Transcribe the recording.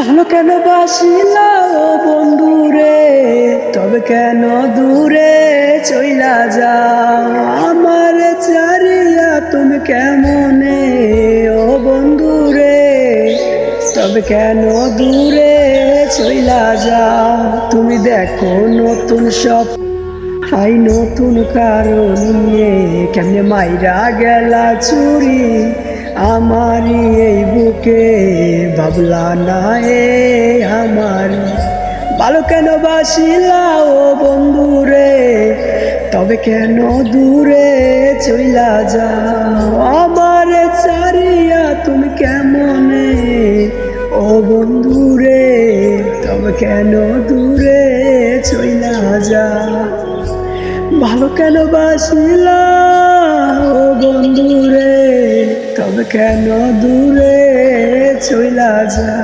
ভালো কেন বাসিলা ও বন্ধুরে, তবে কেন দূরে চইলা যাও আমার চারিয়া তুমি কেমনে ও বন্ধুরে, তবে কেন দূরে চইলা যাও। তুমি দেখো নতুন সব হাই নতুন কারণ নিয়ে কেমনে মাইরা গেলা চুরি আমারই এই বুকে, ভাবলা না এ আমার ভালো কেন বাসিলা ও বন্ধুরে, তবে কেন দূরে চইলা যাও আমার চারিয়া তুমি কেমনে ও বন্ধুরে, তবে কেন দূরে চইলা যাও। ভালো কেন বাসিলা ও বন্ধুরে, তবে কেন দূরে চইলা যা।